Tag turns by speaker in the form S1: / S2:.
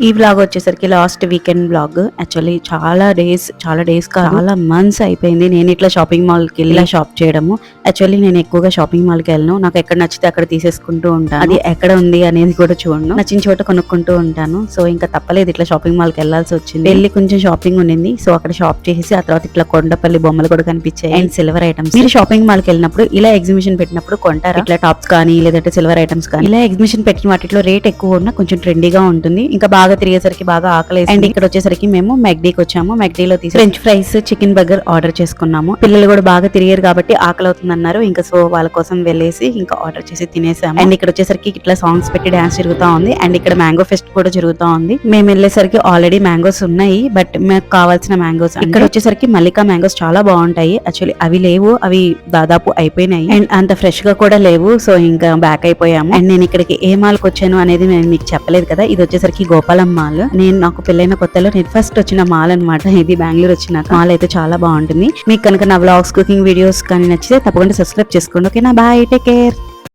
S1: ఈ వ్లాగ్ వచ్చేసరికి last weekend vlog. Actually చాలా డేస్ చాలా మంత్స్ అయిపోయింది నేను ఇట్లా షాపింగ్ మాల్ కి ఇలా షాప్ చేయడము. యాక్చువల్లీ నేను ఎక్కువగా షాపింగ్ మాల్ కి వెళ్ళను, నాకు ఎక్కడ నచ్చితే అక్కడ తీసేసుకుంటూ ఉంటాను. అది ఎక్కడ ఉంది అనేది కూడా చూడను, నచ్చిన చోట కొనుక్కుంటూ ఉంటాను. సో ఇంకా తప్పలేదు, ఇట్లా షాపింగ్ మాల్ కి వెళ్ళాల్సి వచ్చింది. వెళ్ళి కొంచెం షాపింగ్ ఉండింది, సో అక్కడ షాప్ చేసి ఆ తర్వాత ఇట్లా కొండపల్లి బొమ్మలు కూడా కనిపించాయి అండ్ సిల్వర్ ఐటమ్స్. మీరు షాపింగ్ మాల్ కి వెళ్ళినప్పుడు ఇలా ఎగ్జిబిషన్ పెట్టినప్పుడు కొంటారా? ఇట్లా టాప్స్ కానీ లేదంటే సిల్వర్ ఐటమ్స్ కానీ. ఇలా ఎగ్జిబిషన్ పెట్టిన వాటిలో రేట్ ఎక్కువ ఉన్నా కొంచెం ట్రెండీగా ఉంటుంది, ఇంకా బాగా తిరిగేసరికి బాగా ఆకలి. అండ్ ఇక్కడ వచ్చేసరికి మేము మెక్డీకి వచ్చాము. మెక్డీలో తీసి French fries, chicken burger order చేసుకున్నాము. పిల్లలు కూడా బాగా తిరిగారు కాబట్టి ఆకలి అవుతుంది అన్నారు, ఇంకా సో వాళ్ళ కోసం వెళ్ళేసి ఇంకా ఆర్డర్ చేసి తినేసాము. అండ్ ఇక్కడ వచ్చేసరికి ఇట్లా సాంగ్స్ పెట్టి డాన్స్ జరుగుతా ఉంది. అండ్ ఇక్కడ మ్యాంగో ఫెస్ట్ కూడా జరుగుతా ఉంది. మేము వెళ్ళేసరికి ఆల్రెడీ మ్యాంగోస్ ఉన్నాయి, బట్ మాకు కావాల్సిన మ్యాంగోస్ ఇక్కడ వచ్చేసరికి మల్లికా మ్యాంగోస్ చాలా బాగుంటాయి. యాక్చువల్లీ అవి లేవు, అవి దాదాపు అయిపోయినాయి అండ్ అంత ఫ్రెష్ గా కూడా లేవు. సో ఇంకా బ్యాక్ అయిపోయాము. అండ్ నేను ఇక్కడికి ఏ మాల్ కి వచ్చాను అనేది నేను మీకు చెప్పలేదు కదా, ఇది వచ్చేసరికి గోపాలం మాల్. నాకు పెళ్ళైన కొత్తలో నేను ఫస్ట్ వచ్చిన మాల్ అనమాట ఇది. బెంగళూరు వచ్చిన మాల్ అయితే చాలా బాగుంటుంది. మీకు కనుక నా వ్లాగ్స్, కుకింగ్ వీడియోస్ కానీ నచ్చితే తప్పకుండా సబ్స్క్రైబ్ చేసుకోండి. ఓకేనా, బాయ్, టేక్ కేర్.